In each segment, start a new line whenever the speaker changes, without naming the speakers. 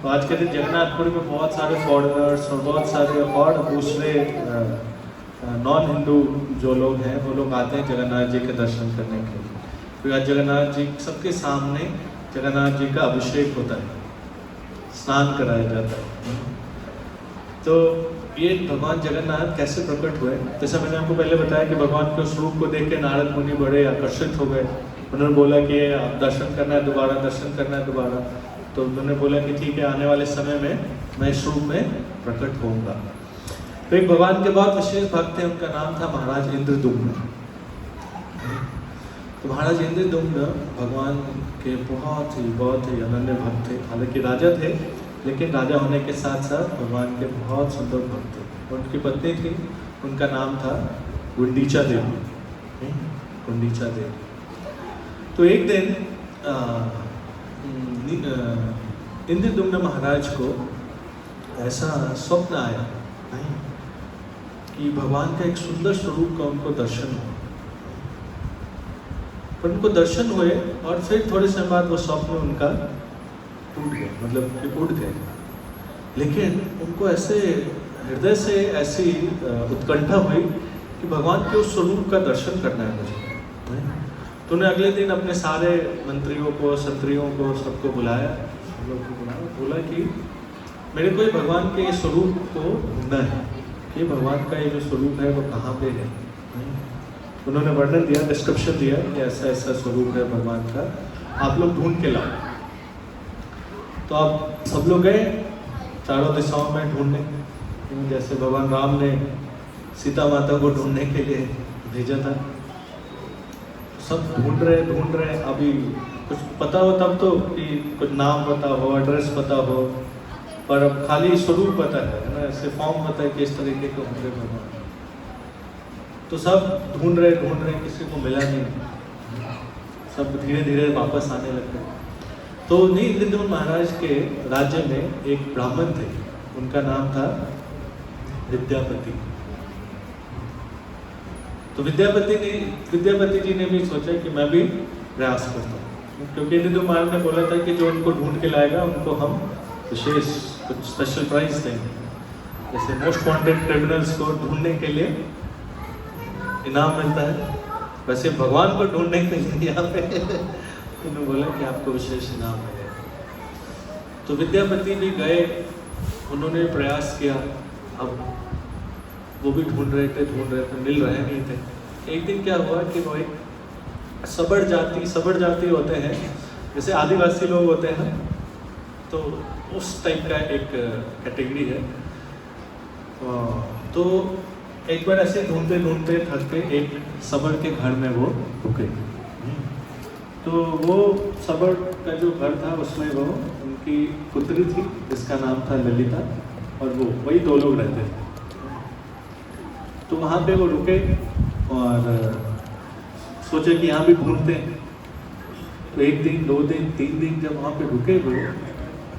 तो आज के दिन जगन्नाथपुरी में बहुत सारे फॉरेनर्स और बहुत सारे और दूसरे नॉन हिंदू जो लोग हैं वो लोग आते हैं जगन्नाथ जी के दर्शन करने के लिए। तो आज जगन्नाथ जी सबके सामने जगन्नाथ जी का अभिषेक होता है, स्नान कराया जाता है। तो ये भगवान जगन्नाथ कैसे प्रकट हुए, जैसा मैंने आपको पहले बताया कि भगवान के उस रूप को देख के नारद मुनि बड़े आकर्षित हो गए। उन्होंने बोला कि आप दर्शन करना है दोबारा, दर्शन करना है दोबारा। तो उन्होंने बोला कि ठीक है, आने वाले समय में मैं इस रूप में प्रकट होऊंगा। तो एक भगवान के बहुत विशेष भक्त थे, उनका नाम था महाराज इंद्रदुम्न। तो महाराज इंद्रदुम्न भगवान के बहुत ही अनन्य भक्त थे। हालांकि राजा थे, लेकिन राजा होने के साथ साथ भगवान के बहुत सुंदर भक्त थे। उनकी पत्नी थी, उनका नाम था गुंडीचा देवी। गुंडीचा देवी। तो एक दिन इंद्रदुम्न महाराज को ऐसा स्वप्न आया कि भगवान का एक सुंदर स्वरूप का उनको दर्शन हुआ। पर उनको दर्शन हुए और फिर थोड़े समय बाद वो स्वप्न उनका टूट गया, मतलब कि उड़ गए। लेकिन उनको ऐसे हृदय से ऐसी उत्कंठा हुई कि भगवान के उस स्वरूप का दर्शन करना है मुझे। तो उन्हें अगले दिन अपने सारे मंत्रियों को, संतरियों को, सबको बुलाया, सब लोग को बुलाया, बोला कि मेरे को भगवान के स्वरूप को ढूंढना है कि भगवान का ये जो स्वरूप है वो कहाँ पे है। उन्होंने वर्णन दिया, डिस्क्रिप्शन दिया कि ऐसा ऐसा स्वरूप है भगवान का, आप लोग ढूंढ के लाओ। तो आप सब लोग गए चारों दिशाओं में ढूंढने, जैसे भगवान राम ने सीता माता को ढूंढने के लिए भेजा था। सब ढूंढ रहे। अभी कुछ पता हो तब तो कि कुछ नाम पता हो, एड्रेस पता हो, पर अब खाली स्वरूप पता है ना, ऐसे फॉर्म पता है कि इस तरीके के होंगे भगवान। तो सब ढूंढ रहे, किसी को मिला नहीं। सब धीरे धीरे वापस आने लग गए। तो इंद्रदुम्न महाराज के राज्य में एक ब्राह्मण थे, उनका नाम था विद्यापति। तो विद्यापति जी ने भी सोचा कि मैं भी प्रयास करता हूँ, क्योंकि इंद्रदुम्न महाराज ने बोला था कि जो उनको ढूंढ के लाएगा उनको हम विशेष कुछ स्पेशल प्राइज देंगे। जैसे मोस्ट वांटेड क्रिमिनल्स को ढूंढने के लिए इनाम मिलता है, वैसे भगवान को ढूंढने के लिए यहाँ पे उन्होंने बोला कि आपको विशेष इनाम मिलेगा। तो विद्यापति भी गए, उन्होंने प्रयास किया। अब वो भी ढूंढ रहे थे, मिल रहे नहीं थे। एक दिन क्या हुआ कि वो एक सबड़ जाति होते हैं, जैसे आदिवासी लोग होते हैं, तो उस टाइप का एक कैटेगरी है। तो एक बार ऐसे ढूंढते थक के एक सबड़ के घर में वो रुके। तो वो सबड़ का जो घर था उसमें वो उनकी पुत्री थी जिसका नाम था ललिता, और वो वही दो लोग रहते थे। तो वहाँ पे वो रुके और सोचे कि यहाँ भी ढूंढते हैं। तो एक दिन, 2 दिन, 3 दिन जब वहाँ पे रुके वो,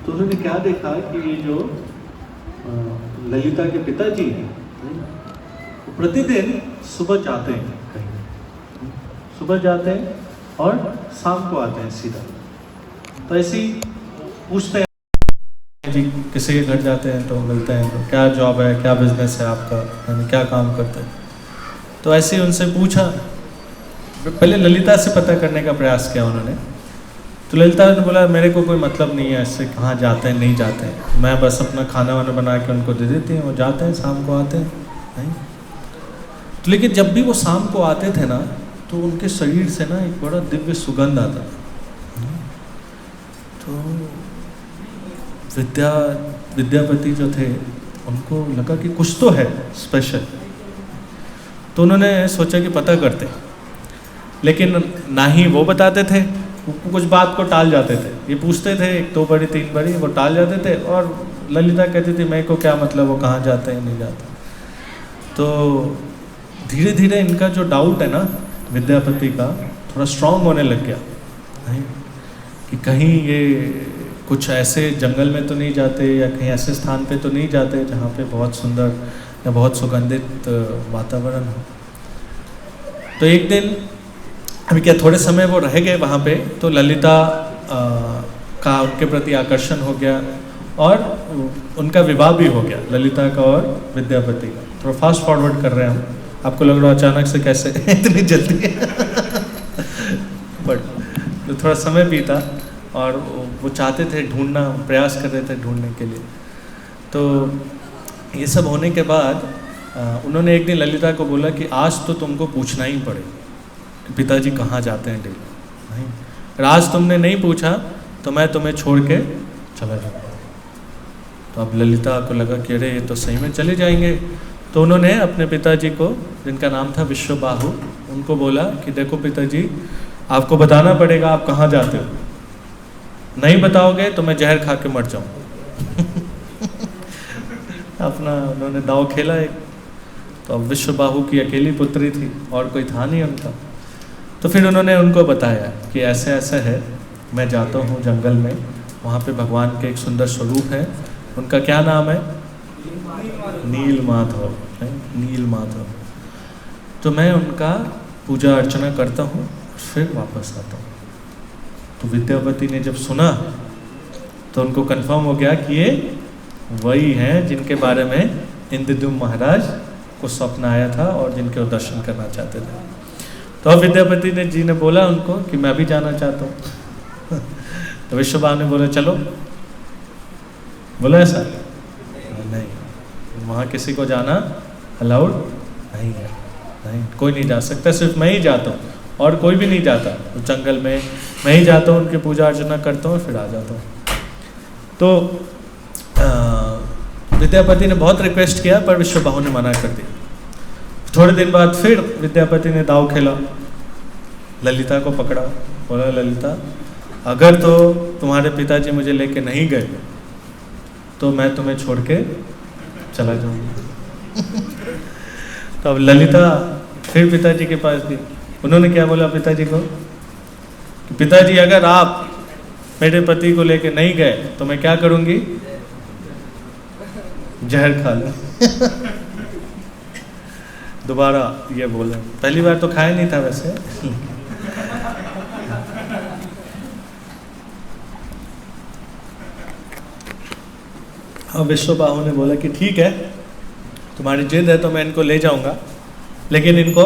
तो उन्होंने क्या देखा कि ये जो ललिता के पिताजी हैं, वो प्रतिदिन सुबह जाते हैं कहीं, सुबह जाते हैं और शाम को आते हैं सीधा। तो ऐसे ही पूछते हैं जी, किसी के घर जाते हैं तो मिलते हैं, तो क्या जॉब है, क्या बिजनेस है आपका, यानी क्या काम करते हैं। तो ऐसे ही उनसे पूछा, पहले ललिता से पता करने का प्रयास किया उन्होंने। तो ललिता ने बोला मेरे को कोई मतलब नहीं है इससे कहाँ जाते हैं नहीं जाते हैं, मैं बस अपना खाना वाना बना के उनको दे देती हूँ, वो जाते हैं शाम को आते हैं। नहीं तो लेकिन जब भी वो शाम को आते थे ना, तो उनके शरीर से ना एक बड़ा दिव्य सुगंध आता था। तो विद्यापति जो थे उनको लगा कि कुछ तो है स्पेशल। तो उन्होंने सोचा कि पता करते, लेकिन ना ही वो बताते थे, कुछ बात को टाल जाते थे। ये पूछते थे 1 2 बारी 3 बारी, वो टाल जाते थे। और ललिता कहती थी मेरे को क्या मतलब वो कहाँ जाते हैं नहीं जाते। तो धीरे धीरे इनका जो डाउट है ना विद्यापति का, थोड़ा स्ट्रांग होने लग गया। नहीं कि कहीं ये कुछ ऐसे जंगल में तो नहीं जाते या कहीं ऐसे स्थान पे तो नहीं जाते जहाँ पे बहुत सुंदर या बहुत सुगंधित वातावरण हो। तो एक दिन अभी क्या थोड़े समय वो रह गए वहाँ पे, तो ललिता का उनके प्रति आकर्षण हो गया। और उनका विवाह भी हो गया, ललिता का और विद्यापति का। थोड़ा फास्ट फॉरवर्ड कर रहे हैं हम, आपको लग रहा है अचानक से कैसे इतनी जल्दी बट तो थोड़ा समय बीता और वो चाहते थे ढूंढना, प्रयास कर रहे थे ढूंढने के लिए। तो ये सब होने के बाद उन्होंने एक दिन ललिता को बोला कि आज तो तुमको पूछना ही पड़े कि पिताजी कहाँ जाते हैं डेली, नहीं आज तुमने नहीं पूछा तो मैं तुम्हें छोड़ के चला जाऊँगा। तो अब ललिता को लगा कि अरे ये तो सही में चले जाएंगे। तो उन्होंने अपने पिताजी को, जिनका नाम था विश्वबाहु, उनको बोला कि देखो पिताजी, आपको बताना पड़ेगा आप कहाँ जाते हो, नहीं बताओगे तो मैं जहर खा के मर जाऊँ अपना उन्होंने दाव खेला एक। तो अब विश्वबाहु की अकेली पुत्री थी और कोई था नहीं उनका। तो फिर उन्होंने उनको बताया कि ऐसे ऐसे है, मैं जाता हूँ जंगल में, वहाँ पे भगवान के एक सुंदर स्वरूप है, उनका क्या नाम है, नीलमाधव, नीलमाधव। तो मैं उनका पूजा अर्चना करता हूँ फिर वापस आता हूँ। तो विद्यापति ने जब सुना तो उनको कंफर्म हो गया कि ये वही हैं जिनके बारे में इंद्रद्युम्न महाराज को स्वप्न आया था और जिनके वो दर्शन करना चाहते थे। तो अब विद्यापति ने जी ने बोला उनको कि मैं भी जाना चाहता हूँ तो विश्वबाहु ने बोला चलो, बोला ऐसा नहीं, वहाँ किसी को जाना अलाउड नहीं है, नहीं कोई नहीं जा सकता, सिर्फ मैं ही जाता हूँ और कोई भी नहीं जाता उस जंगल में, मैं ही जाता हूँ, उनकी पूजा अर्चना करता हूँ फिर आ जाता हूँ। तो विद्यापति ने बहुत रिक्वेस्ट किया पर विश्वबाहु ने मना कर दिया। थोड़े दिन बाद फिर विद्यापति ने दाव खेला, ललिता को पकड़ा, बोला ललिता अगर तो तुम्हारे पिताजी मुझे लेके नहीं गए तो मैं तुम्हें छोड़ के चला जाऊंगा तो अब ललिता फिर पिताजी के पास गई। उन्होंने क्या बोला पिताजी को कि पिताजी अगर आप मेरे पति को लेके नहीं गए तो मैं क्या करूंगी, जहर खा लूं दोबारा ये बोला, पहली बार तो खाया नहीं था वैसे अब विश्वबाहु ने बोला कि ठीक है तुम्हारी जिद है तो मैं इनको ले जाऊंगा, लेकिन इनको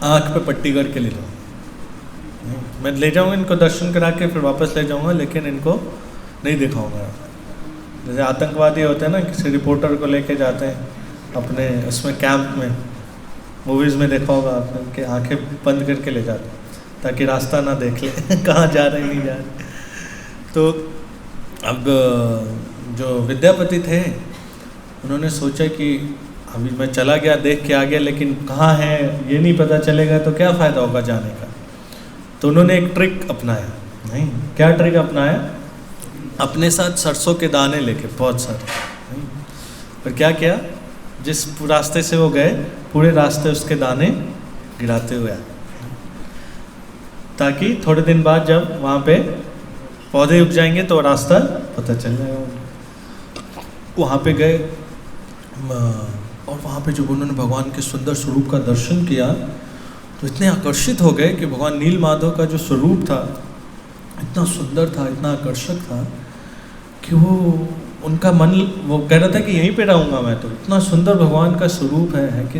आँख पे पट्टी करके ले जाऊँ, मैं ले जाऊंगा इनको दर्शन करा के फिर वापस ले जाऊंगा, लेकिन इनको नहीं दिखाऊंगा। जैसे आतंकवादी होते हैं ना, किसी रिपोर्टर को लेके जाते हैं अपने उसमें कैंप में, मूवीज़ में देखा होगा आपने, उनके आँखें बंद करके ले जाते हैं ताकि रास्ता ना देख ले कहाँ जा रहे नहीं जा रहे। तो अब जो विद्यापति थे उन्होंने सोचा कि अभी मैं चला गया देख के आ गया, लेकिन कहाँ है ये नहीं पता चलेगा तो क्या फ़ायदा होगा जाने का। तो उन्होंने एक ट्रिक अपनाया, नहीं क्या ट्रिक अपनाया, अपने साथ सरसों के दाने लेके बहुत सारे, और क्या किया, जिस रास्ते से वो गए पूरे रास्ते उसके दाने गिराते हुए आए, ताकि थोड़े दिन बाद जब वहाँ पे पौधे उग जाएंगे तो रास्ता पता चल जाएगा। वहाँ पे गए और वहाँ पे जब उन्होंने भगवान के सुंदर स्वरूप का दर्शन किया तो इतने आकर्षित हो गए कि भगवान नीलमाधव का जो स्वरूप था इतना सुंदर था, इतना आकर्षक था कि वो उनका मन, वो कह रहा था कि यहीं पे रहूँगा मैं, तो इतना सुंदर भगवान का स्वरूप है कि।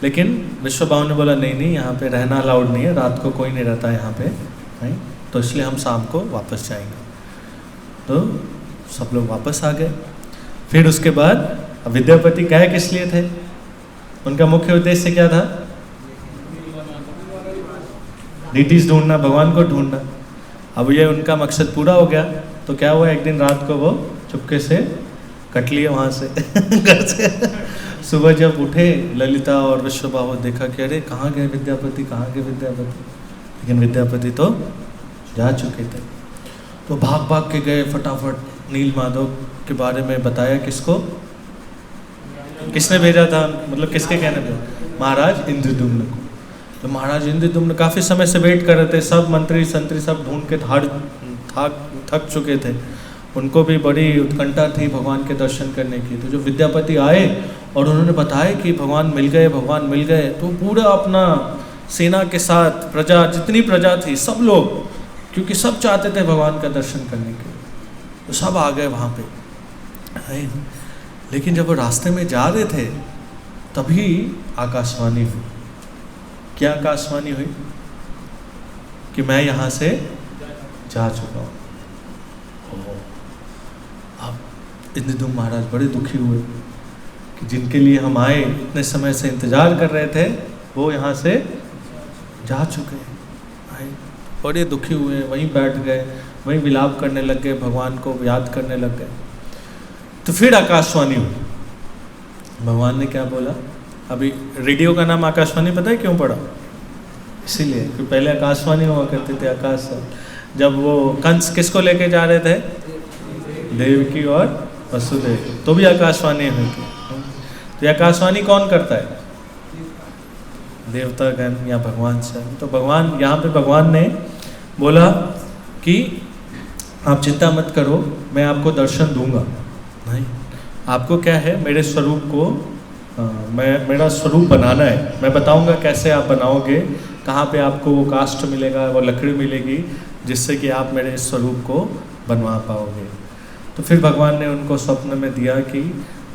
लेकिन विश्वबाहु ने बोला नहीं नहीं, यहाँ पे रहना अलाउड नहीं है, रात को कोई नहीं रहता यहाँ पे, नहीं, तो इसलिए हम शाम को वापस जाएंगे। तो सब लोग वापस आ गए। फिर उसके बाद विद्यापति गए किस लिए थे, उनका मुख्य उद्देश्य क्या था, डिटीज ढूंढना, भगवान को ढूंढना। अब ये उनका मकसद पूरा हो गया। तो क्या हुआ, एक दिन रात को वो चुपके से कट लिए वहाँ से घर से। सुबह जब उठे ललिता और विश्वबाहु, देखा कि अरे कहाँ गए विद्यापति, कहाँ गए विद्यापति, लेकिन विद्यापति तो जा चुके थे। तो भाग भाग के गए फटाफट, नीलमाधव के बारे में बताया। किसको, किसने भेजा था, मतलब किसके कहने पे, महाराज इंद्रद्युम्न को। तो महाराज इंद्रद्युम्न काफ़ी समय से वेट कर रहे थे, सब मंत्री संतरी सब ढूंढ के थक चुके थे, उनको भी बड़ी उत्कंठा थी भगवान के दर्शन करने की। तो जो विद्यापति आए और उन्होंने बताया कि भगवान मिल गए, भगवान मिल गए, तो पूरा अपना सेना के साथ प्रजा, जितनी प्रजा थी सब लोग, क्योंकि सब चाहते थे भगवान का दर्शन करने के, तो सब आ गए वहाँ पे, लेकिन जब वो रास्ते में जा रहे थे तभी आकाशवाणी हुई। क्या आकाशवाणी हुई? कि मैं यहाँ से जा चुका हूँ। अब इंद्रदुम्न महाराज बड़े दुखी हुए कि जिनके लिए हम आए, इतने समय से इंतजार कर रहे थे, वो यहाँ से जा चुके हैं। बड़े दुखी हुए, वहीं बैठ गए, वहीं विलाप करने लग गए, भगवान को याद करने लग गए। तो फिर आकाशवाणी हुई। भगवान ने क्या बोला? अभी रेडियो का नाम आकाशवाणी पता है क्यों पड़ा? इसीलिए कि पहले आकाशवाणी हुआ करते थे। आकाश जब वो कंस किसको लेके जा रहे थे? देवकी और वसुदेव, तो भी आकाशवाणी हुई थी। तो ये आकाशवाणी कौन करता है? देवतागण या भगवान से। तो भगवान यहाँ पे भगवान ने बोला कि आप चिंता मत करो, मैं आपको दर्शन दूंगा। नहीं, आपको क्या है, मेरे स्वरूप को मेरा स्वरूप बनाना है। मैं बताऊंगा कैसे आप बनाओगे, कहाँ पे आपको वो काष्ठ मिलेगा, वो लकड़ी मिलेगी, जिससे कि आप मेरे स्वरूप को बनवा पाओगे। तो फिर भगवान ने उनको स्वप्न में दिया कि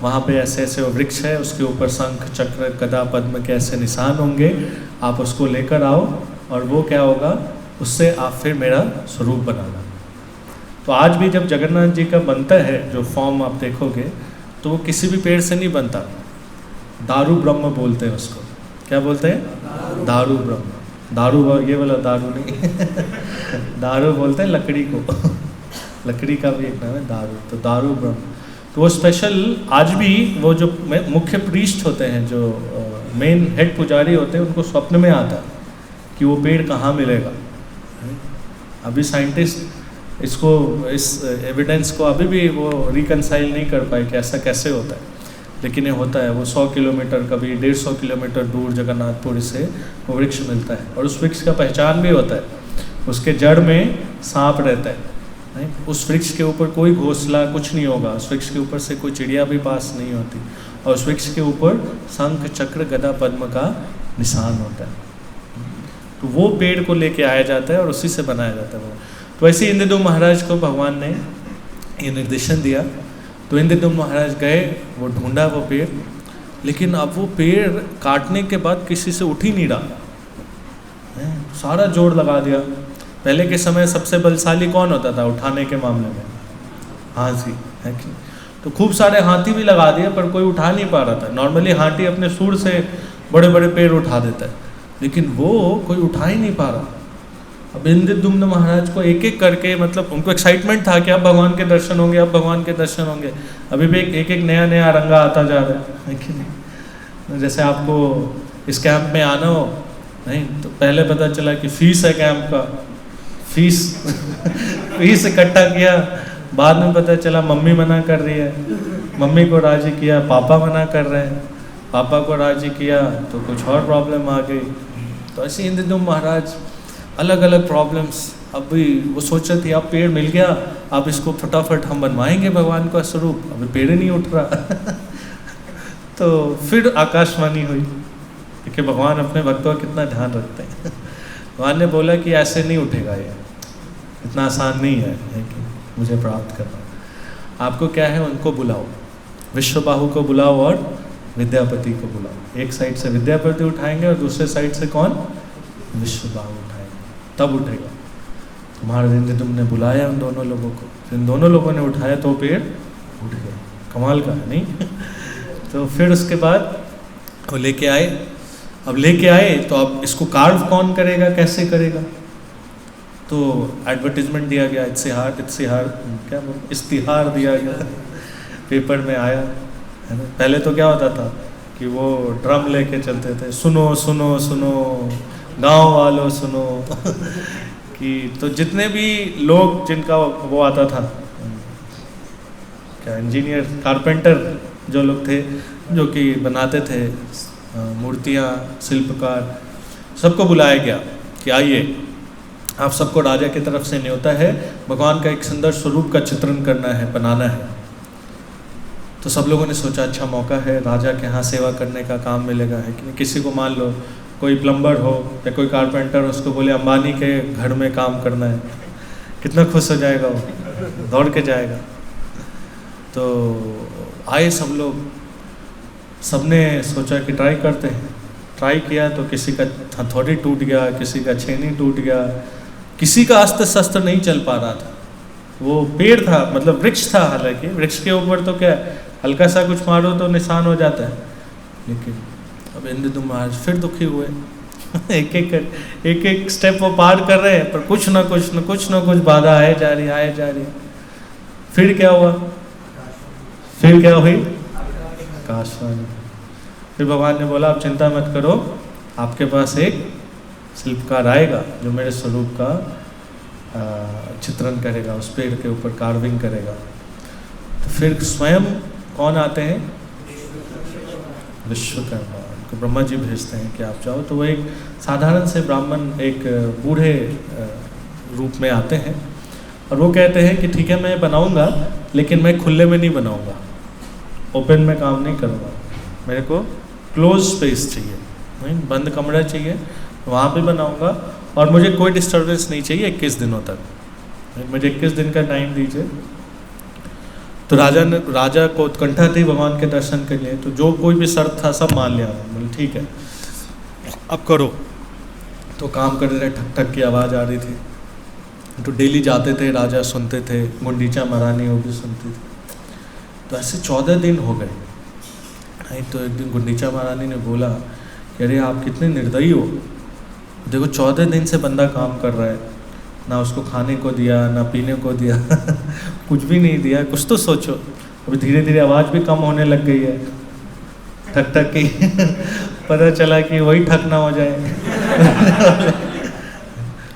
वहाँ पे ऐसे ऐसे वो वृक्ष है, उसके ऊपर शंख चक्र गदा पद्म के ऐसे निशान होंगे, आप उसको लेकर आओ और वो क्या होगा, उससे आप फिर मेरा स्वरूप बनाना। तो आज भी जब जगन्नाथ जी का बनता है जो फॉर्म आप देखोगे, तो वो किसी भी पेड़ से नहीं बनता। दारू ब्रह्म बोलते हैं उसको। क्या बोलते हैं? दारू ब्रह्म। दारू ये वाला दारू नहीं दारू बोलते हैं लकड़ी को लकड़ी का भी एक नाम है दारू। तो दारू ब्रह्म, तो वो स्पेशल आज भी वो जो मुख्य प्रीस्ट होते हैं, जो मेन हेड पुजारी होते हैं, उनको स्वप्न में आता है कि वो पेड़ कहाँ मिलेगा। अभी साइंटिस्ट इसको, इस एविडेंस को अभी भी वो रिकनसाइल नहीं कर पाए कि ऐसा कैसे होता है, लेकिन ये होता है। वो 100 किलोमीटर, कभी 150 किलोमीटर दूर जगन्नाथपुरी से वो वृक्ष मिलता है, और उस वृक्ष का पहचान भी होता है, उसके जड़ में सांप रहता है। नहीं, उस वृक्ष के ऊपर कोई घोंसला कुछ नहीं होगा, उस वृक्ष के ऊपर से कोई चिड़िया भी पास नहीं होती, और उस वृक्ष के ऊपर शंख चक्र गदा पद्म का निशान होता है। तो वो पेड़ को लेके आया जाता है और उसी से बनाया जाता है। तो ऐसे इंद्रदुम्न महाराज को भगवान ने ये निर्देशन दिया। तो इंद्रदुम्न महाराज गए, वो ढूंढा वो पेड़, लेकिन अब वो पेड़ काटने के बाद किसी से उठ ही नहीं रहा। सारा जोर लगा दिया। पहले के समय सबसे बलशाली कौन होता था उठाने के मामले में? हाथी, है कि? तो खूब सारे हाथी भी लगा दिए, पर कोई उठा नहीं पा रहा था। नॉर्मली हाथी अपने सूंड से बड़े बड़े पेड़ उठा देता है, लेकिन वो कोई उठा ही नहीं पा रहा। अब इंद्रदुम्न महाराज को एक एक करके, मतलब उनको एक्साइटमेंट था कि अब भगवान के दर्शन होंगे, अब भगवान के दर्शन होंगे। अभी भी एक एक नया नया रंगा आता जा रहा है कि नहीं? जैसे आपको इस कैंप में आना हो, नहीं तो पहले पता चला कि फीस है कैंप का, फीस फीस इकट्ठा किया, बाद में पता चला मम्मी मना कर रही है, मम्मी को राजी किया, पापा मना कर रहे हैं, पापा को राजी किया तो कुछ और प्रॉब्लम आ गई। तो ऐसे इंद्रदुम्न महाराज अलग अलग प्रॉब्लम्स। अब भी वो सोच रहे थे अब पेड़ मिल गया, अब इसको फटाफट हम बनवाएंगे भगवान का स्वरूप, अभी पेड़ नहीं उठ रहा तो फिर आकाशवाणी हुई, क्योंकि भगवान अपने भक्तों का कितना ध्यान रखते हैं। भगवान ने बोला कि ऐसे नहीं उठेगा, ये इतना आसान नहीं है कि मुझे प्राप्त करना। आपको क्या है, उनको बुलाओ, विश्वबाहु को बुलाओ और विद्यापति को बुलाओ। एक साइड से विद्यापति उठाएंगे और दूसरे साइड से कौन? विश्वबाहु उठाएंगे, तब उठेगा। तुम्हारे दिन तुमने बुलाया उन दोनों लोगों को, इन दोनों लोगों ने उठाया तो पेड़ उठ गया। कमाल का है नहीं? तो फिर उसके बाद वो लेके आए। अब लेके आए तो अब इसको कार्व कौन करेगा, कैसे करेगा? तो एडवर्टीजमेंट दिया गया, इश्तिहार क्या बोल, इश्तिहार दिया गया, पेपर में आया, है ना। पहले तो क्या होता था कि वो ड्रम लेके चलते थे, सुनो सुनो सुनो गांव वालों सुनो कि तो जितने भी लोग जिनका वो आता था, क्या इंजीनियर, कारपेंटर जो लोग थे, जो कि बनाते थे मूर्तियाँ, शिल्पकार, सबको बुलाया गया कि आइए, आप सबको राजा की तरफ से न्योता है, भगवान का एक सुंदर स्वरूप का चित्रण करना है, बनाना है। तो सब लोगों ने सोचा अच्छा मौका है, राजा के यहाँ सेवा करने का काम मिलेगा, है कि नहीं। किसी को मान लो कोई प्लम्बर हो या कोई कारपेंटर, उसको बोले अंबानी के घर में काम करना है, कितना खुश हो जाएगा वो। दौड़ के जाएगा। तो आए सब लोग, सबने सोचा कि ट्राई करते हैं। ट्राई किया तो किसी का हथौड़ी टूट गया, किसी का छेनी टूट गया, किसी का अस्त्र शस्त्र नहीं चल पा रहा था। वो पेड़ था, मतलब वृक्ष था, हालांकि वृक्ष के ऊपर तो क्या हल्का सा कुछ मारो तो निशान हो जाता है। लेकिन अब इंद्रदुम्न महाराज फिर दुखी हुए। एक एक स्टेप वो पार कर रहे हैं, पर कुछ ना कुछ बाधा आए जा रही। फिर क्या हुआ? फिर क्या हुई? आकाशवाणी। फिर भगवान ने बोला, आप चिंता मत करो, आपके पास एक शिल्पकार आएगा जो मेरे स्वरूप का चित्रण करेगा, उस पेड़ के ऊपर कार्विंग करेगा। तो फिर स्वयं कौन आते हैं? विश्वकर्मा। तो ब्रह्मा जी भेजते हैं कि आप जाओ। तो वो एक साधारण से ब्राह्मण एक बूढ़े रूप में आते हैं और वो कहते हैं कि ठीक है, मैं बनाऊंगा, लेकिन मैं खुले में नहीं बनाऊंगा, ओपन में काम नहीं करूँगा, मेरे को क्लोज स्पेस चाहिए, नहीं बंद कमरा चाहिए, वहाँ पे बनाऊंगा और मुझे कोई डिस्टर्बेंस नहीं चाहिए 21 दिनों तक, मुझे 21 दिन का टाइम दीजिए। तो राजा को उत्कंठा थी भगवान के दर्शन के लिए, तो जो कोई भी शर्त था सब मान लिया। बोले ठीक है, अब करो। तो काम कर रहे, ठक ठक की आवाज़ आ रही थी। तो डेली जाते थे, राजा सुनते थे, गुंडीचा महारानी वो भी सुनती थी। तो ऐसे 14 दिन हो गए। तो एक दिन गुंडीचा महारानी ने बोला कि अरे आप कितने निर्दयी हो, देखो 14 दिन से बंदा काम कर रहा है, ना उसको खाने को दिया, ना पीने को दिया कुछ भी नहीं दिया, कुछ तो सोचो। अभी धीरे धीरे आवाज़ भी कम होने लग गई है, ठक ठक की पता चला कि वही ठक ना हो जाए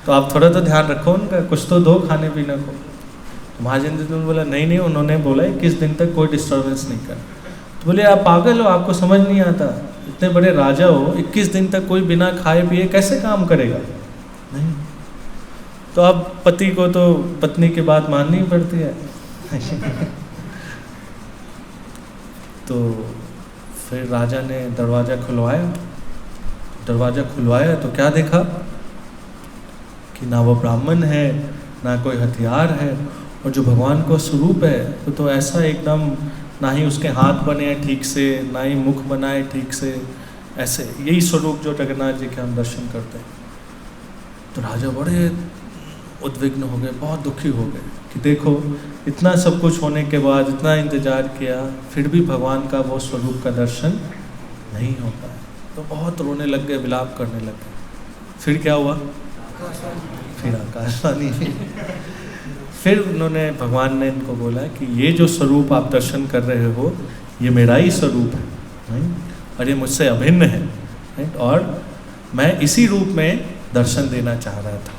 तो आप थोड़ा तो ध्यान रखो उनका, कुछ तो दो खाने पीने को। महाजेंद्र ने बोला नहीं, उन्होंने बोला 21 दिन तक कोई डिस्टर्बेंस नहीं कर। तो बोले आप पागल हो, आपको समझ नहीं आता, इतने बड़े राजा हो, 21 दिन तक कोई बिना खाए पिए कैसे काम करेगा? नहीं। तो अब पति को तो पत्नी की बात माननी पड़ती है तो फिर राजा ने दरवाज़ा खुलवाया तो क्या देखा कि ना वो ब्राह्मण है, ना कोई हथियार है, और जो भगवान का स्वरूप है वो तो ऐसा एकदम, ना ही उसके हाथ बने हैं ठीक से, ना ही मुख बनाए ठीक से, ऐसे यही स्वरूप जो जगन्नाथ जी के हम दर्शन करते हैं। तो राजा बड़े उद्विग्न हो गए, बहुत दुखी हो गए कि देखो इतना सब कुछ होने के बाद, इतना इंतजार किया, फिर भी भगवान का वो स्वरूप का दर्शन नहीं हो पाया। तो बहुत रोने लग गए, विलाप करने लग गए। फिर क्या हुआ? फिर आकाशवाणी फिर उन्होंने, भगवान ने इनको बोला कि ये जो स्वरूप आप दर्शन कर रहे हो, ये मेरा ही स्वरूप है और ये मुझसे अभिन्न है और मैं इसी रूप में दर्शन देना चाह रहा था।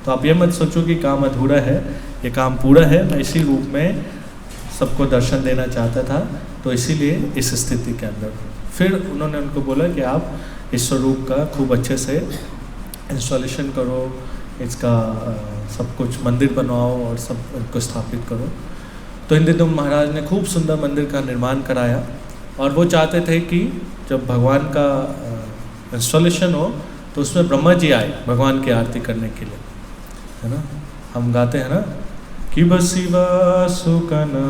तो आप ये मत सोचो कि काम अधूरा है, ये काम पूरा है, मैं इसी रूप में सबको दर्शन देना चाहता था, तो इसीलिए इस स्थिति के अंदर। फिर उन्होंने उनको बोला कि आप इस स्वरूप का खूब अच्छे से इंस्टॉलेशन करो, इसका सब कुछ मंदिर बनवाओ और सब इनको स्थापित करो। तो इंद्रदुम्न महाराज ने खूब सुंदर मंदिर का निर्माण कराया और वो चाहते थे कि जब भगवान का इंस्टॉलेशन हो तो उसमें ब्रह्मा जी आए भगवान की आरती करने के लिए, है ना। हम गाते हैं ना कि बसिवा सुकना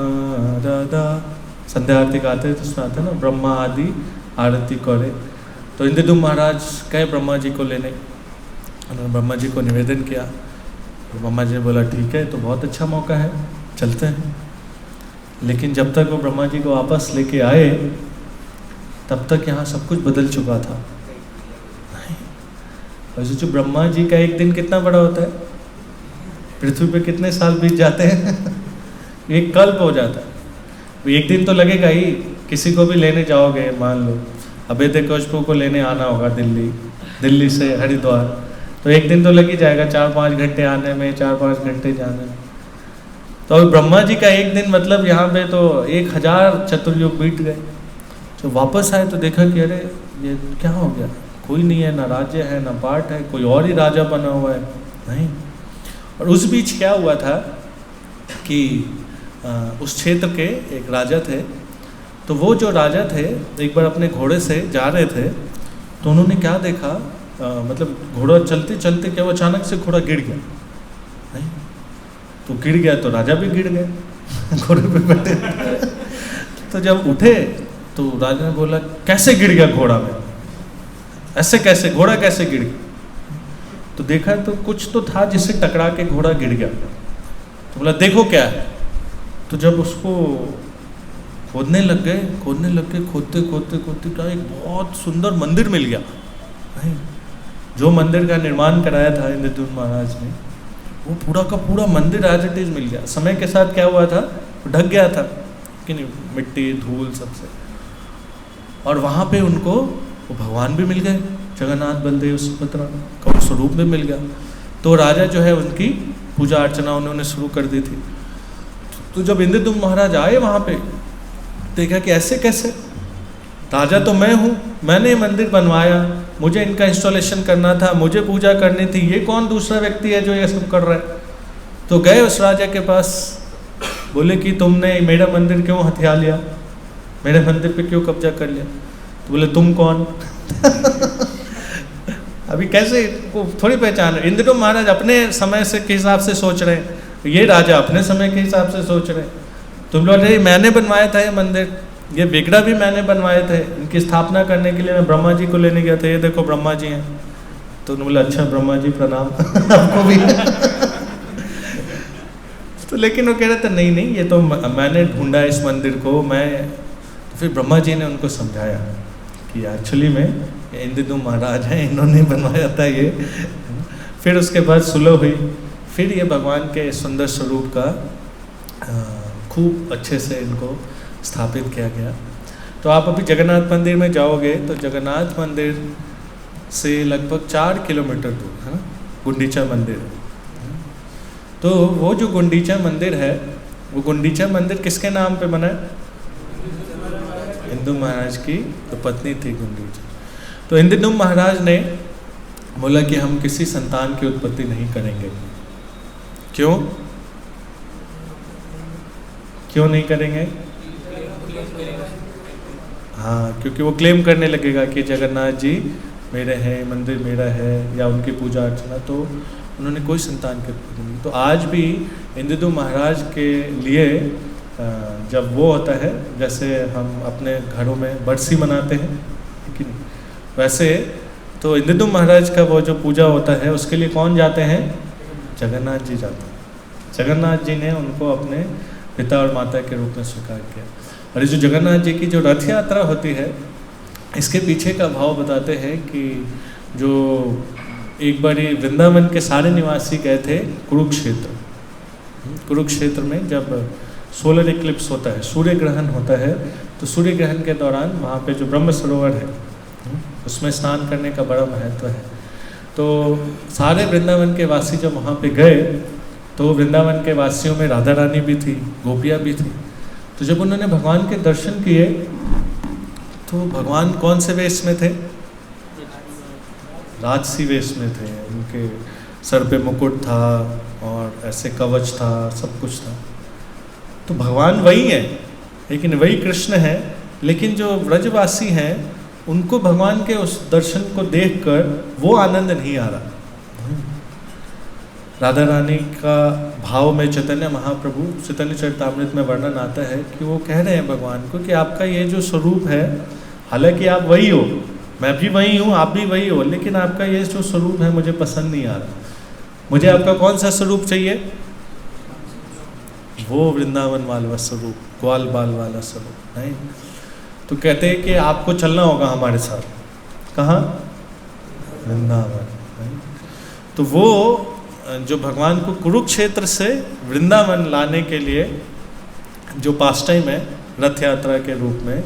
दादा, संध्या आरती गाते हैं तो उसमें आता है ना ब्रह्मा आदि आरती करे। तो इंद्रदुम्न महाराज गए ब्रह्मा जी को लेने, उन्होंने ब्रह्मा जी को निवेदन किया। ब्रह्मा जी ने बोला ठीक है, तो बहुत अच्छा मौका है, चलते हैं। लेकिन जब तक वो ब्रह्मा जी को वापस लेके आए तब तक यहाँ सब कुछ बदल चुका था। और सोचो ब्रह्मा जी का एक दिन कितना बड़ा होता है, पृथ्वी पे कितने साल बीत जाते हैं एक कल्प हो जाता है। एक दिन तो लगेगा ही, किसी को भी लेने जाओगे, मान लो अभेद्य को लेने आना होगा दिल्ली से हरिद्वार, तो एक दिन तो लग ही जाएगा, 4-5 घंटे आने में, 4-5 घंटे जाने में। तो ब्रह्मा जी का एक दिन मतलब यहाँ पे तो 1000 चतुर्युग बीत गए। तो वापस आए तो देखा कि अरे ये क्या हो गया, कोई नहीं है, ना राज्य है, ना पाठ है, कोई और ही राजा बना हुआ है, नहीं। और उस बीच क्या हुआ था कि उस क्षेत्र के एक राजा थे, तो वो जो राजा थे एक बार अपने घोड़े से जा रहे थे, तो उन्होंने क्या देखा, मतलब घोड़ा चलते चलते क्या वो अचानक से घोड़ा गिर गया, नहीं। तो गिर गया तो राजा भी गिर गए घोड़े पे बैठे। तो जब उठे तो राजा ने बोला कैसे गिर गया घोड़ा में, ऐसे कैसे, घोड़ा कैसे गिर गया? तो देखा तो कुछ तो था जिससे टकरा के घोड़ा गिर गया। तो बोला देखो क्या है। तो जब उसको खोदने लग गए, खोदते खोदते क्या एक बहुत सुंदर मंदिर मिल गया। नहीं, जो मंदिर का निर्माण कराया था इंद्रद्युम्न महाराज ने, वो पूरा का पूरा मंदिर एज इट इज मिल गया। समय के साथ क्या हुआ था, ढक गया था कि नहीं, मिट्टी धूल सबसे। और वहाँ पे उनको वो भगवान भी मिल गए, जगन्नाथ बलदेव सुभद्रा का स्वरूप भी मिल गया। तो राजा जो है उनकी पूजा अर्चना उन्होंने शुरू कर दी थी। तो जब इंद्रद्युम्न महाराज आए वहाँ पे, देखा कि ऐसे कैसे, राजा तो मैं हूँ, मैंने मंदिर बनवाया, मुझे इनका इंस्टॉलेशन करना था, मुझे पूजा करनी थी, ये कौन दूसरा व्यक्ति है जो ये सब कर रहा है। तो गए उस राजा के पास, बोले कि तुमने मेरा मंदिर क्यों हथिया लिया, मेरे मंदिर पे क्यों कब्जा कर लिया। तो बोले तुम कौन? अभी कैसे को थोड़ी पहचान है। इंद्रद्युम्न महाराज अपने समय से के हिसाब से सोच रहे हैं, ये राजा अपने समय के हिसाब से सोच रहे हैं। तुम लोग मैंने बनवाया था ये मंदिर, ये बिगड़ा भी मैंने बनवाए थे, इनकी स्थापना करने के लिए मैं ब्रह्मा जी को लेने गया था, ये देखो ब्रह्मा जी हैं। तो उन्होंने बोला अच्छा ब्रह्मा जी प्रणाम आपको भी। तो लेकिन वो कह रहे थे नहीं नहीं, ये तो मैंने ढूंढा इस मंदिर को, मैं। तो फिर ब्रह्मा जी ने उनको समझाया कि एक्चुअली में इंद्रद्युम्न महाराज हैं, इन्होंने बनवाया था ये। फिर उसके बाद सुलह हुई, फिर ये भगवान के सुंदर स्वरूप का खूब अच्छे से इनको स्थापित किया गया। तो आप अभी जगन्नाथ मंदिर में जाओगे तो जगन्नाथ मंदिर से लगभग 4 किलोमीटर दूर है ना गुंडीचा मंदिर। तो वो जो गुंडीचा मंदिर है, वो गुंडीचा मंदिर किसके नाम पे बना है? इंद्रद्युम्न महाराज की तो पत्नी थी गुंडीचा। तो इंद्रद्युम्न महाराज ने बोला कि हम किसी संतान की उत्पत्ति नहीं करेंगे। क्यों नहीं करेंगे? हाँ, क्योंकि वो क्लेम करने लगेगा कि जगन्नाथ जी मेरे हैं, मंदिर मेरा है, या उनकी पूजा अर्चना। तो उन्होंने कोई संतान के उत्पत्ति नहीं। तो आज भी इंद्रद्युम्न महाराज के लिए जब वो होता है, जैसे हम अपने घरों में बरसी मनाते हैं कि नहीं, वैसे तो इंद्रद्युम्न महाराज का वो जो पूजा होता है उसके लिए कौन जाते हैं? जगन्नाथ जी जाते हैं। जगन्नाथ जी ने उनको अपने पिता और माता के रूप में स्वीकार किया। और ये जो जगन्नाथ जी की जो रथ यात्रा होती है, इसके पीछे का भाव बताते हैं कि जो एक बार वृंदावन के सारे निवासी गए थे कुरुक्षेत्र में जब सोलर इक्लिप्स होता है, सूर्य ग्रहण होता है, तो सूर्य ग्रहण के दौरान वहाँ पे जो ब्रह्म सरोवर है उसमें स्नान करने का बड़ा महत्व है। तो सारे वृंदावन के वासी जब वहाँ पे गए तो वृंदावन के वासियों में राधा रानी भी थी, गोपियाँ भी थी। तो जब उन्होंने भगवान के दर्शन किए तो भगवान कौन से वेश में थे? राजसी वेश में थे। उनके सर पे मुकुट था और ऐसे कवच था, सब कुछ था। तो भगवान वही है, लेकिन वही कृष्ण है। लेकिन जो व्रजवासी हैं उनको भगवान के उस दर्शन को देखकर वो आनंद नहीं आ रहा। राधा रानी का भाव में चैतन्य महाप्रभु चैतन्य चरितामृत में वर्णन आता है कि वो कह रहे हैं भगवान को कि आपका ये जो स्वरूप है, हालांकि आप वही हो, मैं भी वही हूँ, आप भी वही हो, लेकिन आपका ये जो स्वरूप है मुझे पसंद नहीं आ रहा। मुझे आपका कौन सा स्वरूप चाहिए? वो वृंदावन वाला स्वरूप, ग्वाल बाल वाला स्वरूप। नहीं, तो कहते हैं कि आपको चलना होगा हमारे साथ। कहाँ? वृंदावन। तो वो जो भगवान को कुरुक्षेत्र से वृंदावन लाने के लिए जो पास टाइम है रथ यात्रा के रूप में,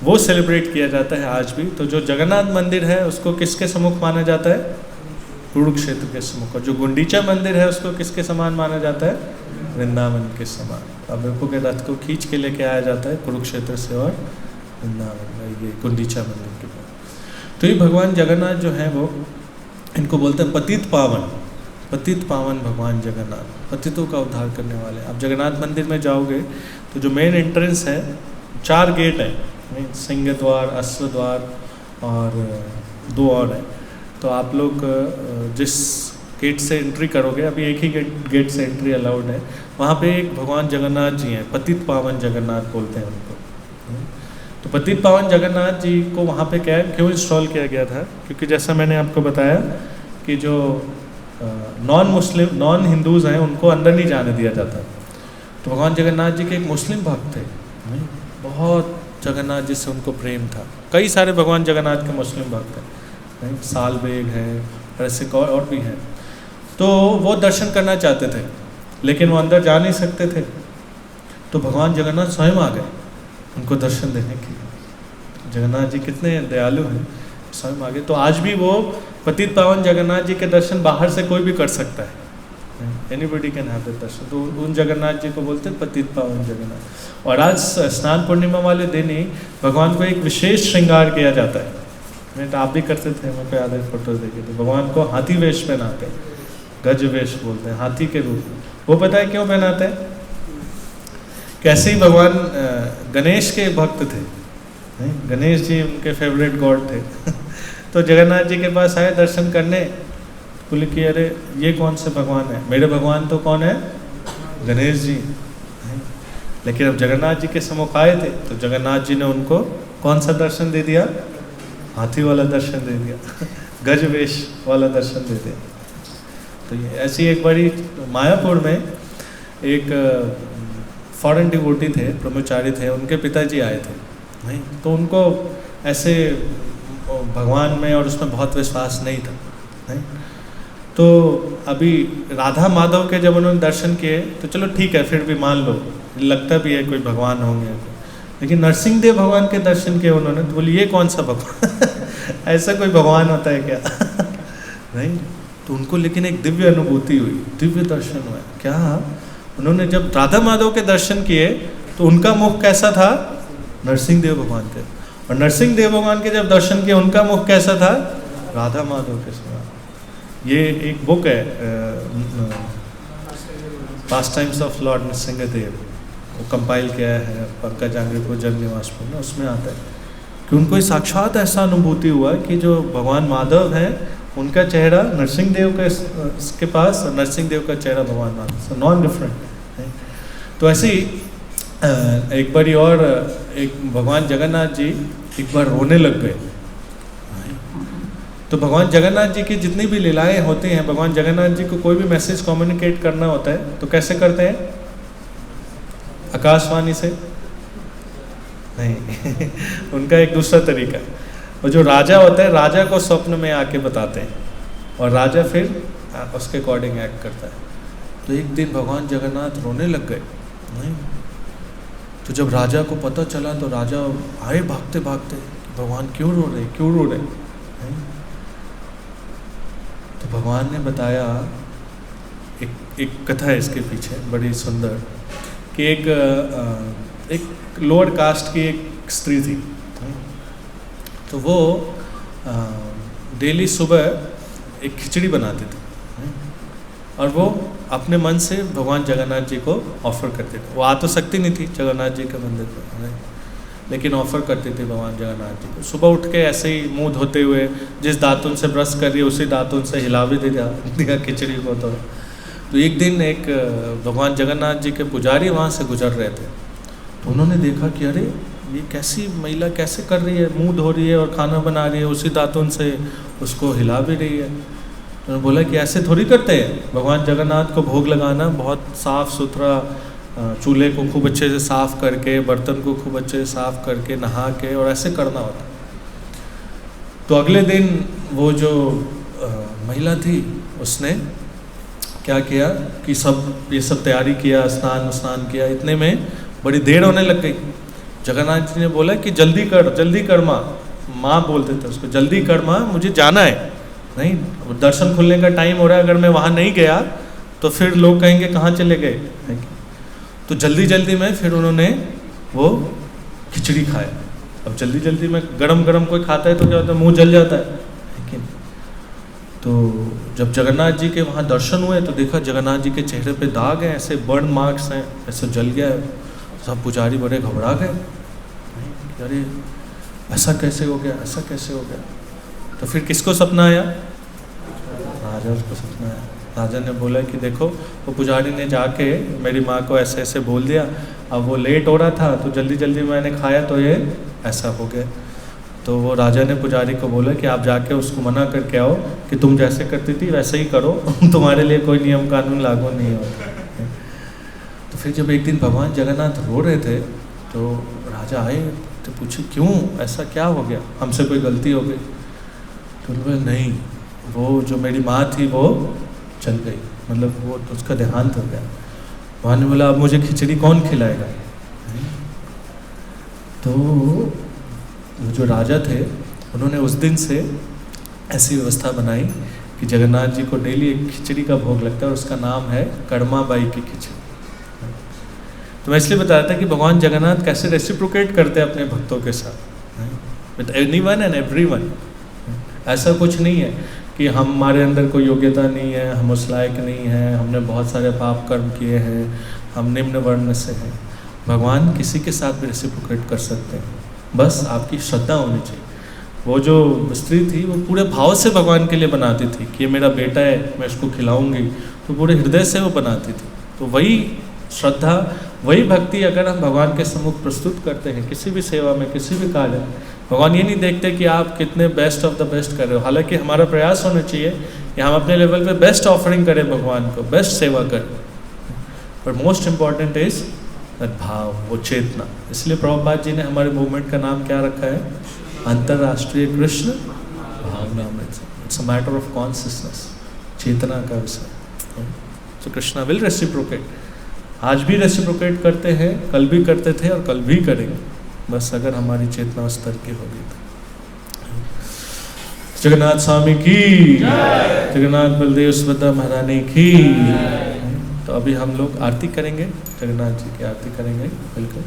वो सेलिब्रेट किया जाता है आज भी। तो जो जगन्नाथ मंदिर है उसको किसके सम्मुख माना जाता है? कुरुक्षेत्र के सम्मुख। और जो गुंडीचा मंदिर है उसको किसके समान माना जाता है? वृंदावन के समान। अब देखो कि रथ को खींच के लेके आया जाता है कुरुक्षेत्र से और वृंदावन, ये गुंडीचा मंदिर के पास। तो ये भगवान जगन्नाथ जो है वो, इनको बोलते हैं पतित पावन। पतित पावन भगवान जगन्नाथ, पतितों का उद्धार करने वाले। आप जगन्नाथ मंदिर में जाओगे तो जो मेन एंट्रेंस है, 4 गेट हैं, सिंह द्वार, अश्व द्वार और 2 और हैं। तो आप लोग जिस गेट से एंट्री करोगे, अभी एक ही गेट से एंट्री अलाउड है, वहाँ पे एक भगवान जगन्नाथ जी हैं, पतित पावन जगन्नाथ बोलते हैं उनको। तो पतित पावन जगन्नाथ जी को वहाँ पे क्या है, क्यों इंस्टॉल किया गया था, क्योंकि जैसा मैंने आपको बताया कि जो नॉन हिंदूज़ हैं उनको अंदर नहीं जाने दिया जाता। तो भगवान जगन्नाथ जी के एक मुस्लिम भक्त थे, बहुत जगन्नाथ जी से उनको प्रेम था। कई सारे भगवान जगन्नाथ के मुस्लिम भक्त हैं, साल बेग है, ऐसे और भी हैं। तो वो दर्शन करना चाहते थे, लेकिन वो अंदर जा नहीं सकते थे। तो भगवान जगन्नाथ स्वयं आ गए उनको दर्शन देने के लिए। जगन्नाथ जी कितने दयालु हैं, स्वयं आ गए। तो आज भी वो पतित पावन जगन्नाथ जी के दर्शन बाहर से कोई भी कर सकता है, एनीबडी कैन हैव द दर्शन। तो उन जगन्नाथ जी को बोलते हैं पतित पावन जगन्नाथ। और आज स्नान पूर्णिमा वाले दिन ही भगवान को एक विशेष श्रृंगार किया जाता है। मैं तो आप भी करते थे, मेरे को याद है, फोटोज देखे थे। भगवान को हाथी वेश पहनाते हैं, गज वेश बोलते हैं, हाथी के रूप में। वो पता है क्यों पहनाते हैं? कैसे ही भगवान गणेश के भक्त थे, गणेश जी उनके फेवरेट गॉड थे। तो जगन्नाथ जी के पास आए दर्शन करने, बोले कि अरे ये कौन से भगवान है, मेरे भगवान तो कौन है, गणेश जी। लेकिन अब जगन्नाथ जी के सम्मुख आए थे, तो जगन्नाथ जी ने उनको कौन सा दर्शन दे दिया, हाथी वाला दर्शन दे दिया, गज वेश वाला दर्शन दे दिया। तो ये ऐसी एक बड़ी मायापुर में एक फॉरेन डिवोटी थे, ब्रह्मचारी थे, उनके पिताजी आए थे, नहीं तो उनको ऐसे भगवान में और उसमें बहुत विश्वास नहीं था, नहीं। तो अभी राधा माधव के जब उन्होंने दर्शन किए तो चलो ठीक है, फिर भी मान लो, लगता भी है कोई भगवान होंगे। लेकिन नरसिंह देव भगवान के दर्शन किए उन्होंने, तो बोले ये कौन सा भगवान ऐसा कोई भगवान होता है क्या? नहीं। तो उनको लेकिन एक दिव्य अनुभूति हुई, दिव्य दर्शन हुआ। क्या? उन्होंने जब राधा माधव के दर्शन किए तो उनका मुख कैसा था, नरसिंह देव भगवान के। और नरसिंह देव भगवान के जब दर्शन किए उनका मुख कैसा था, राधा माधव के समान। ये एक बुक है, past times of Lord Narasinghdev, वो कंपाइल किया है पंकज जांगरीपुर जन निवासपुर में। उसमें आता है कि उनको साक्षात ऐसा अनुभूति हुआ कि जो भगवान माधव हैं उनका चेहरा नरसिंह देव के पास, नरसिंह देव का चेहरा भगवान माधव, नॉन डिफरेंट। तो ऐसे ही एक बारी और एक भगवान जगन्नाथ जी एक बार रोने लग गए। तो भगवान जगन्नाथ जी की जितनी भी लीलाएं होती हैं, भगवान जगन्नाथ जी को कोई भी मैसेज कम्युनिकेट करना होता है तो कैसे करते हैं? आकाशवाणी से नहीं उनका एक दूसरा तरीका। और जो राजा होता है, राजा को स्वप्न में आके बताते हैं और राजा फिर उसके अकॉर्डिंग एक्ट करता है। तो एक दिन भगवान जगन्नाथ रोने लग गए, नहीं। तो जब राजा को पता चला तो राजा आए भागते भागते, भगवान क्यों रो रहे, क्यों रो रहे, नहीं? तो भगवान ने बताया, एक कथा है इसके पीछे बड़ी सुंदर, कि एक लोअर कास्ट की एक स्त्री थी। तो वो डेली सुबह एक खिचड़ी बनाती थी और वो अपने मन से भगवान जगन्नाथ जी को ऑफ़र करते थे। वो आ तो सकती नहीं थी जगन्नाथ जी के मंदिर पर, लेकिन ऑफ़र करते थे भगवान जगन्नाथ जी को। सुबह उठ के ऐसे ही मुंह धोते हुए जिस दातुन से ब्रश कर रही है उसी दातुन से हिला भी दिया खिचड़ी को। तो एक दिन एक भगवान जगन्नाथ जी के पुजारी वहाँ से गुजर रहे थे, तो उन्होंने देखा कि अरे ये कैसी महिला कैसे कर रही है, मुंह धो रही है और खाना बना रही है, उसी दातुन से उसको हिला भी रही है। तो उन्होंने बोला कि ऐसे थोड़ी करते हैं, भगवान जगन्नाथ को भोग लगाना बहुत साफ़ सुथरा, चूल्हे को खूब अच्छे से साफ़ करके, बर्तन को खूब अच्छे से साफ़ करके, नहा के, और ऐसे करना होता। तो अगले दिन वो जो महिला थी उसने क्या किया कि ये सब तैयारी किया, स्नान किया। इतने में बड़ी देर होने लग गई। जगन्नाथ जी ने बोला कि जल्दी कर माँ बोलते थे उसको, जल्दी कर माँ, मुझे जाना है, नहीं दर्शन खुलने का टाइम हो रहा है, अगर मैं वहाँ नहीं गया तो फिर लोग कहेंगे कहाँ चले गए। तो जल्दी में फिर उन्होंने वो खिचड़ी खाया। अब जल्दी में गरम कोई खाता है तो क्या होता है, मुँह जल जाता है। लेकिन तो जब जगन्नाथ जी के वहाँ दर्शन हुए तो देखा जगन्नाथ जी के चेहरे पे दाग हैं, ऐसे बर्न मार्क्स हैं, ऐसे जल गया है। सब पुजारी बड़े घबरा गए, अरे ऐसा कैसे हो गया। तो फिर किसको सपना आया? राजा उसको सपना आया। राजा ने बोला कि देखो वो पुजारी ने जाके मेरी माँ को ऐसे ऐसे बोल दिया, अब वो लेट हो रहा था तो जल्दी जल्दी मैंने खाया तो ये ऐसा हो गया। तो वो राजा ने पुजारी को बोला कि आप जाके उसको मना करके आओ कि तुम जैसे करती थी वैसे ही करो, तुम्हारे लिए कोई नियम कानून लागू नहीं होता। तो फिर जब एक दिन भगवान जगन्नाथ रो रहे थे तो राजा आए तो पूछे क्यों, ऐसा क्या हो गया, हमसे कोई गलती हो गई? तो बोले नहीं, वो जो मेरी माँ थी वो चल गई, मतलब वो उसका देहांत हो गया। भगवान ने बोला अब मुझे खिचड़ी कौन खिलाएगा? तो वो जो राजा थे उन्होंने उस दिन से ऐसी व्यवस्था बनाई कि जगन्नाथ जी को डेली एक खिचड़ी का भोग लगता है और उसका नाम है कड़मा बाई की खिचड़ी। तो मैं इसलिए बता रहा था कि भगवान जगन्नाथ कैसे रेसिप्रोकेट करते हैं अपने भक्तों के साथ, विद एनीवन एंड एवरीवन। ऐसा कुछ नहीं है कि हमारे अंदर कोई योग्यता नहीं है, हम उस लायक नहीं हैं, हमने बहुत सारे पाप कर्म किए हैं, हम निम्न वर्ण से हैं। भगवान किसी के साथ भी रेसिप्रोकेट कर सकते हैं, बस आपकी श्रद्धा होनी चाहिए। वो जो स्त्री थी वो पूरे भाव से भगवान के लिए बनाती थी कि ये मेरा बेटा है, मैं इसको खिलाऊंगी, तो पूरे हृदय से वो बनाती थी। तो वही श्रद्धा, वही भक्ति अगर हम भगवान के सम्मुख प्रस्तुत करते हैं किसी भी सेवा में, किसी भी कार्य में, भगवान ये नहीं देखते कि आप कितने बेस्ट ऑफ द बेस्ट कर रहे हो। हालांकि हमारा प्रयास होना चाहिए कि हम अपने लेवल पे बेस्ट ऑफरिंग करें भगवान को, बेस्ट सेवा करें, पर मोस्ट इम्पॉर्टेंट इज दैट भाव, वो चेतना। इसलिए प्रभुपाद जी ने हमारे मूवमेंट का नाम क्या रखा है? Antarrashtriya Krishna Bhavanamrit. It's a matter of consciousness, चेतना का विषय। सो कृष्णा विल रेसिप्रोकेट, आज भी रेसिप्रोकेट करते हैं, कल भी करते थे और कल भी करेंगे, बस अगर हमारी चेतना उस स्तर की होगी तो। जगन्नाथ स्वामी की, जगन्नाथ बलदेव सुभद्रा महारानी की। तो अभी हम लोग आरती करेंगे, जगन्नाथ जी की आरती करेंगे, बिल्कुल।